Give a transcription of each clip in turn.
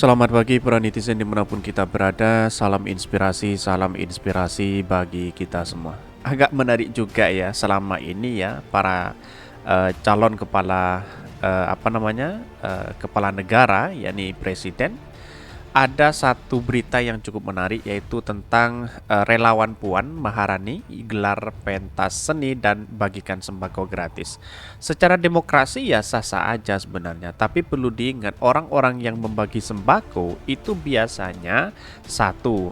Selamat pagi para netizen dimanapun kita berada. Salam inspirasi bagi kita semua. Agak menarik juga ya selama ini ya para calon kepala kepala negara, yakni presiden. Ada satu berita yang cukup menarik yaitu tentang relawan Puan Maharani gelar pentas seni dan bagikan sembako gratis. Secara demokrasi ya sah-sah aja sebenarnya, tapi perlu diingat orang-orang yang membagi sembako itu biasanya satu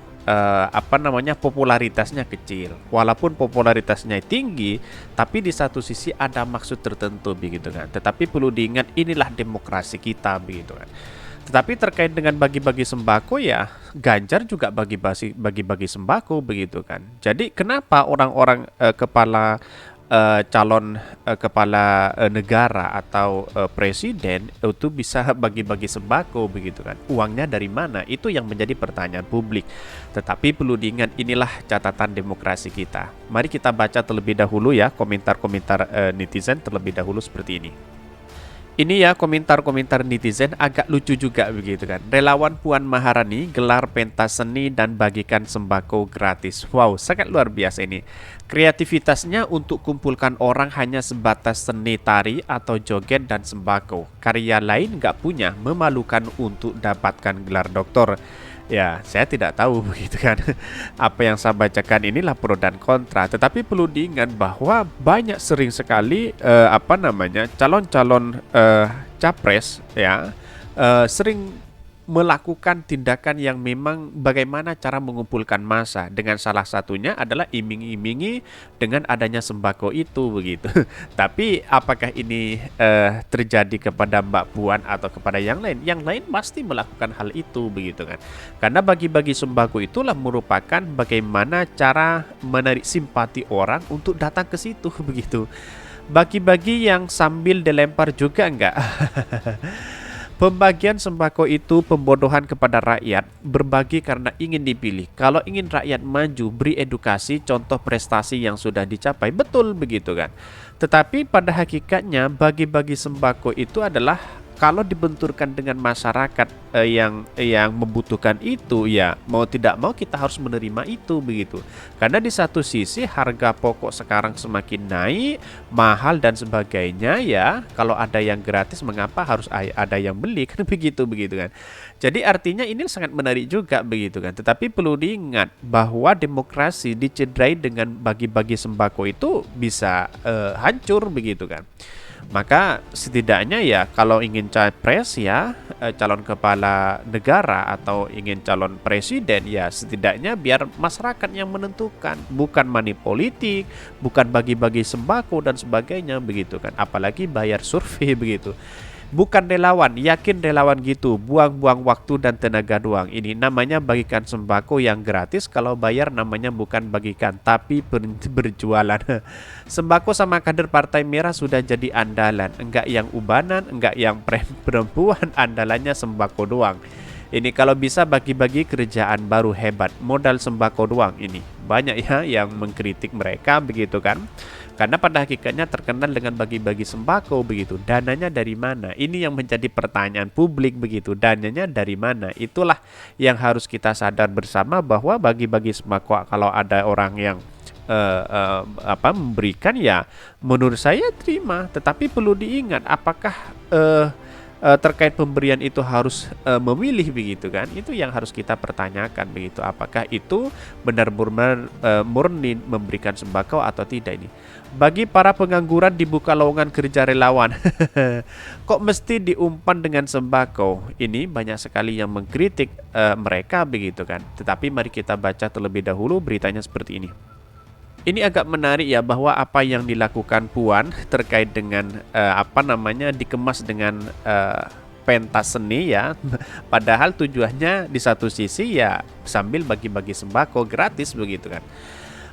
popularitasnya kecil. Walaupun popularitasnya tinggi, tapi di satu sisi ada maksud tertentu begitu kan. Tetapi perlu diingat inilah demokrasi kita begitu kan. Tetapi terkait dengan bagi-bagi sembako ya Ganjar juga bagi-bagi sembako begitu kan. Jadi kenapa orang-orang calon kepala negara atau presiden itu bisa bagi-bagi sembako begitu kan? Uangnya dari mana? Itu yang menjadi pertanyaan publik. Tetapi perlu diingat inilah catatan demokrasi kita. Mari kita baca terlebih dahulu ya komentar-komentar netizen terlebih dahulu seperti ini. Ini ya komentar-komentar netizen agak lucu juga begitu kan. Relawan Puan Maharani gelar pentas seni dan bagikan sembako gratis. Wow, sangat luar biasa ini. Kreativitasnya untuk kumpulkan orang hanya sebatas seni tari atau joget dan sembako. Karya lain nggak punya, memalukan untuk dapatkan gelar doktor. Ya, saya tidak tahu begitu kan. Apa yang saya bacakan inilah pro dan kontra. Tetapi perlu diingat bahwa banyak sering sekali calon-calon capres ya sering melakukan tindakan yang memang bagaimana cara mengumpulkan massa, dengan salah satunya adalah iming-imingi dengan adanya sembako itu begitu. Tapi apakah ini terjadi kepada Mbak Puan atau kepada yang lain? Yang lain pasti melakukan hal itu begitu kan. Karena bagi-bagi sembako itulah merupakan bagaimana cara menarik simpati orang untuk datang ke situ begitu. Bagi-bagi yang sambil dilempar juga enggak? Pembagian sembako itu pembodohan kepada rakyat, berbagi karena ingin dipilih. Kalau ingin rakyat maju, beri edukasi, contoh prestasi yang sudah dicapai, betul begitu kan. Tetapi pada hakikatnya bagi-bagi sembako itu adalah kalau dibenturkan dengan masyarakat yang membutuhkan itu ya mau tidak mau kita harus menerima itu begitu. Karena di satu sisi harga pokok sekarang semakin naik, mahal dan sebagainya ya. Kalau ada yang gratis mengapa harus ada yang beli kan begitu kan. Jadi artinya ini sangat menarik juga begitu kan. Tetapi perlu diingat bahwa demokrasi dicederai dengan bagi-bagi sembako itu bisa hancur begitu kan. Maka setidaknya ya kalau ingin capres ya calon kepala negara atau ingin calon presiden ya setidaknya biar masyarakat yang menentukan, bukan money politik, bukan bagi-bagi sembako dan sebagainya begitu kan. Apalagi bayar survei begitu. Bukan relawan, yakin relawan gitu, buang-buang waktu dan tenaga doang. Ini namanya bagikan sembako yang gratis, kalau bayar namanya bukan bagikan, tapi berjualan. Sembako sama kader Partai Merah sudah jadi andalan, enggak yang ubanan, enggak yang perempuan, andalannya sembako doang. Ini kalau bisa bagi-bagi kerjaan baru hebat, modal sembako doang ini. Banyak ya yang mengkritik mereka begitu kan. Karena pada hakikatnya terkenal dengan bagi-bagi sembako begitu. Dananya dari mana? Ini yang menjadi pertanyaan publik begitu. Dananya dari mana? Itulah yang harus kita sadar bersama bahwa bagi-bagi sembako kalau ada orang yang memberikan ya menurut saya terima. Tetapi perlu diingat apakah terkait pemberian itu harus memilih begitu kan, itu yang harus kita pertanyakan begitu, apakah itu benar-benar murni memberikan sembako atau tidak. Ini bagi para pengangguran dibuka lowongan kerja relawan. Kok mesti diumpan dengan sembako? Ini banyak sekali yang mengkritik mereka begitu kan. Tetapi mari kita baca terlebih dahulu beritanya seperti ini. Ini agak menarik ya bahwa apa yang dilakukan Puan terkait dengan dikemas dengan pentas seni ya. Padahal tujuannya di satu sisi ya sambil bagi-bagi sembako gratis begitu kan.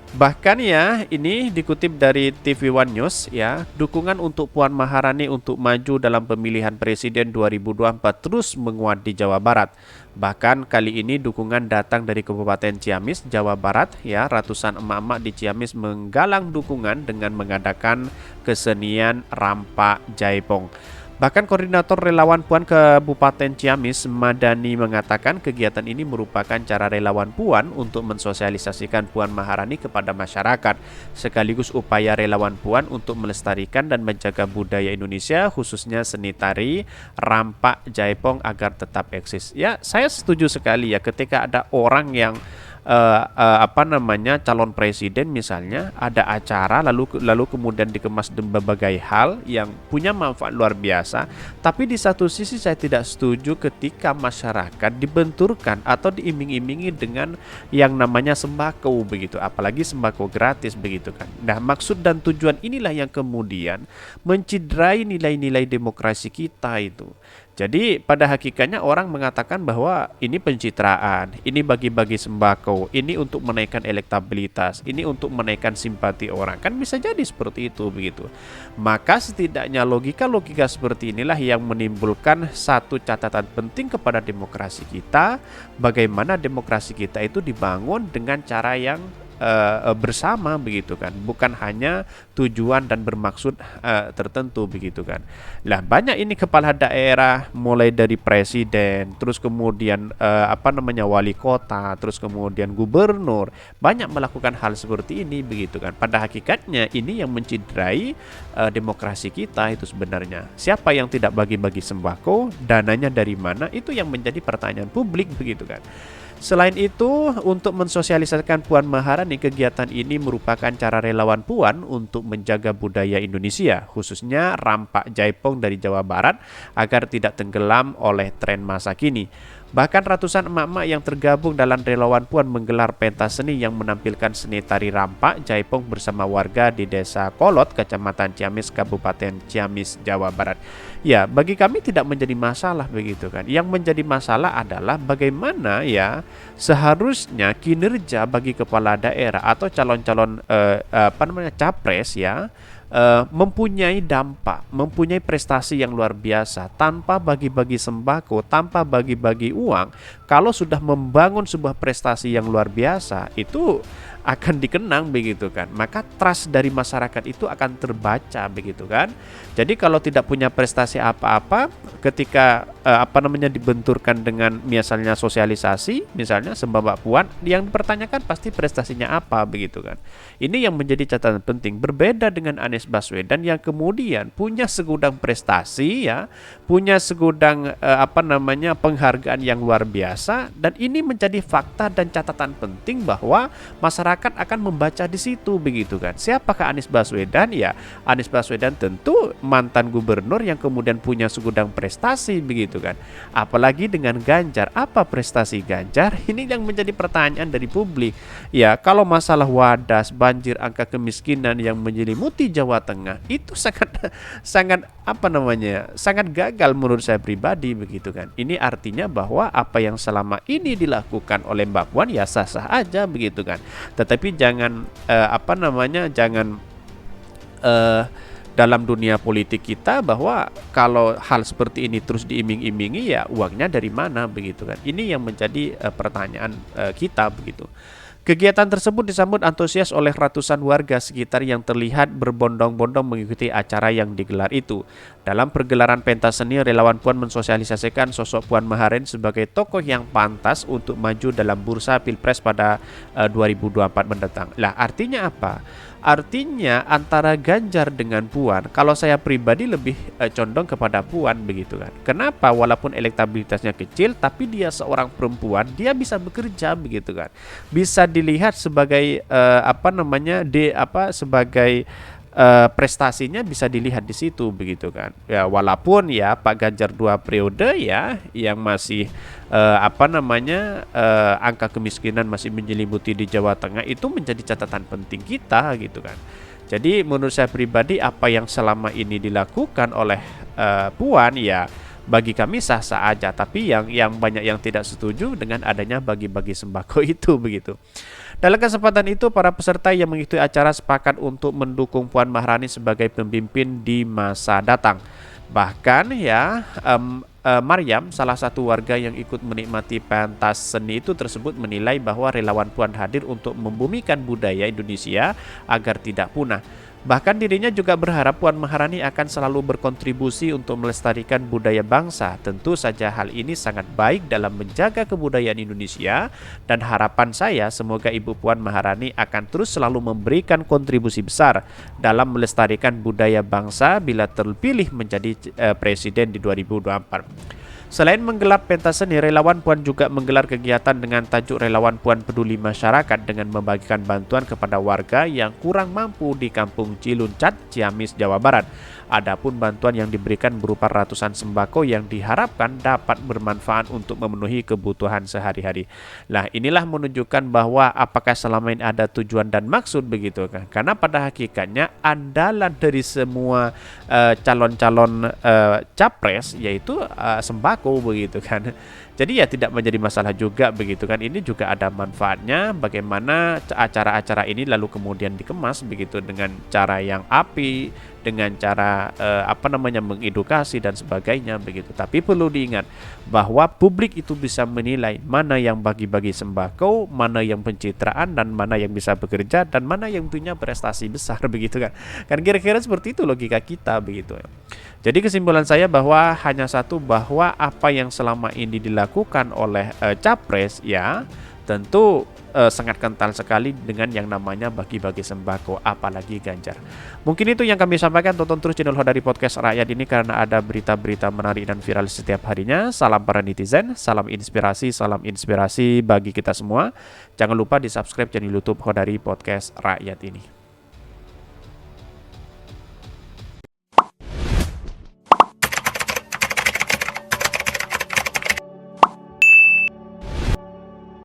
Bahkan ya ini dikutip dari TV One News ya, dukungan untuk Puan Maharani untuk maju dalam pemilihan presiden 2024 terus menguat di Jawa Barat. Bahkan kali ini dukungan datang dari Kabupaten Ciamis, Jawa Barat ya. Ratusan emak-emak di Ciamis menggalang dukungan dengan mengadakan kesenian Rampak Jaipong. Bahkan koordinator relawan Puan Kabupaten Ciamis, Madani, mengatakan kegiatan ini merupakan cara relawan Puan untuk mensosialisasikan Puan Maharani kepada masyarakat, sekaligus upaya relawan Puan untuk melestarikan dan menjaga budaya Indonesia, khususnya seni tari, rampak, jaipong agar tetap eksis. Ya, saya setuju sekali ya ketika ada orang yang calon presiden misalnya ada acara lalu kemudian dikemas dengan berbagai hal yang punya manfaat luar biasa, tapi di satu sisi saya tidak setuju ketika masyarakat dibenturkan atau diiming-imingi dengan yang namanya sembako begitu, apalagi sembako gratis begitu kan. Nah, maksud dan tujuan inilah yang kemudian menciderai nilai-nilai demokrasi kita itu. Jadi pada hakikatnya orang mengatakan bahwa ini pencitraan, ini bagi-bagi sembako, ini untuk menaikkan elektabilitas, ini untuk menaikkan simpati orang. Kan bisa jadi seperti itu begitu. Maka setidaknya logika-logika seperti inilah yang menimbulkan satu catatan penting kepada demokrasi kita, bagaimana demokrasi kita itu dibangun dengan cara yang bersama begitu kan, bukan hanya tujuan dan bermaksud tertentu begitu kan. Lah banyak ini kepala daerah mulai dari presiden, terus kemudian wali kota, terus kemudian gubernur banyak melakukan hal seperti ini begitu kan. Pada hakikatnya ini yang menciderai demokrasi kita itu sebenarnya. Siapa yang tidak bagi-bagi sembako, dananya dari mana, itu yang menjadi pertanyaan publik begitu kan. Selain itu, untuk mensosialisasikan Puan Maharani, kegiatan ini merupakan cara relawan Puan untuk menjaga budaya Indonesia, khususnya rampak jaipong dari Jawa Barat, agar tidak tenggelam oleh tren masa kini. Bahkan ratusan emak-emak yang tergabung dalam relawan Puan menggelar pentas seni yang menampilkan seni tari rampak jaipong bersama warga di Desa Kolot, Kecamatan Ciamis, Kabupaten Ciamis, Jawa Barat. Ya, bagi kami tidak menjadi masalah begitu kan. Yang menjadi masalah adalah bagaimana ya seharusnya kinerja bagi kepala daerah atau calon-calon capres ya mempunyai dampak, mempunyai prestasi yang luar biasa tanpa bagi-bagi sembako, tanpa bagi-bagi uang. Kalau sudah membangun sebuah prestasi yang luar biasa, itu akan dikenang begitu kan. Maka trust dari masyarakat itu akan terbaca begitu kan. Jadi kalau tidak punya prestasi apa-apa, ketika dibenturkan dengan misalnya sosialisasi, misalnya sembako Puan, yang dipertanyakan pasti prestasinya apa begitu kan. Ini yang menjadi catatan penting. Berbeda dengan Anies Baswedan yang kemudian punya segudang prestasi ya, punya segudang penghargaan yang luar biasa, dan ini menjadi fakta dan catatan penting bahwa masyarakat akan membaca di situ begitu kan. Siapakah Anies Baswedan? Ya, Anies Baswedan tentu mantan gubernur yang kemudian punya segudang prestasi begitu kan. Apalagi dengan Ganjar, apa prestasi Ganjar? Ini yang menjadi pertanyaan dari publik. Ya, kalau masalah wadas, banjir, angka kemiskinan yang menyelimuti Jawa Tengah itu sangat gagal menurut saya pribadi begitu kan. Ini artinya bahwa apa yang selama ini dilakukan oleh Mbak Puan ya sah-sah aja begitu kan. Tetapi jangan dalam dunia politik kita bahwa kalau hal seperti ini terus diiming-imingi ya uangnya dari mana begitu kan. Ini yang menjadi pertanyaan kita begitu. Kegiatan tersebut disambut antusias oleh ratusan warga sekitar yang terlihat berbondong-bondong mengikuti acara yang digelar itu. Dalam pergelaran pentas seni, relawan Puan mensosialisasikan sosok Puan Maharani sebagai tokoh yang pantas untuk maju dalam bursa Pilpres pada 2024 mendatang. Lah, artinya apa? Artinya antara Ganjar dengan Puan, kalau saya pribadi lebih condong kepada Puan begitu kan. Kenapa? Walaupun elektabilitasnya kecil, tapi dia seorang perempuan, dia bisa bekerja begitu kan. Bisa dilihat sebagai prestasinya bisa dilihat di situ begitu kan. Ya, walaupun ya Pak Ganjar 2 periode ya yang masih angka kemiskinan masih menyelimuti di Jawa Tengah, itu menjadi catatan penting kita gitu kan. Jadi menurut saya pribadi apa yang selama ini dilakukan oleh Puan ya bagi kami sah-sah aja, tapi yang banyak yang tidak setuju dengan adanya bagi-bagi sembako itu begitu. Dalam kesempatan itu, para peserta yang mengikuti acara sepakat untuk mendukung Puan Maharani sebagai pemimpin di masa datang. Bahkan ya, Maryam, salah satu warga yang ikut menikmati pentas seni itu tersebut, menilai bahwa relawan Puan hadir untuk membumikan budaya Indonesia agar tidak punah. Bahkan dirinya juga berharap Puan Maharani akan selalu berkontribusi untuk melestarikan budaya bangsa. Tentu saja hal ini sangat baik dalam menjaga kebudayaan Indonesia, dan harapan saya semoga Ibu Puan Maharani akan terus selalu memberikan kontribusi besar dalam melestarikan budaya bangsa bila terpilih menjadi presiden di 2024. Selain menggelar pentas seni, relawan Puan juga menggelar kegiatan dengan tajuk Relawan Puan Peduli Masyarakat dengan membagikan bantuan kepada warga yang kurang mampu di Kampung Ciluncat, Ciamis, Jawa Barat. Adapun bantuan yang diberikan berupa ratusan sembako yang diharapkan dapat bermanfaat untuk memenuhi kebutuhan sehari-hari. Nah, inilah menunjukkan bahwa apakah selama ini ada tujuan dan maksud begitu kan? Karena pada hakikatnya andalan dari semua calon-calon capres yaitu sembako begitu kan. Jadi ya tidak menjadi masalah juga begitu kan. Ini juga ada manfaatnya, bagaimana acara-acara ini lalu kemudian dikemas begitu dengan cara yang apik, dengan cara mengedukasi dan sebagainya begitu. Tapi perlu diingat bahwa publik itu bisa menilai mana yang bagi-bagi sembako, mana yang pencitraan, dan mana yang bisa bekerja, dan mana yang punya prestasi besar begitu kan. Kan kira-kira seperti itu logika kita begitu. Jadi kesimpulan saya bahwa hanya satu, bahwa apa yang selama ini dilakukan oleh capres ya tentu sangat kental sekali dengan yang namanya bagi-bagi sembako, apalagi Ganjar. Mungkin itu yang kami sampaikan. Tonton terus channel Hodari Podcast Rakyat ini karena ada berita-berita menarik dan viral setiap harinya. Salam para netizen, salam inspirasi bagi kita semua. Jangan lupa di subscribe channel YouTube Hodari Podcast Rakyat ini.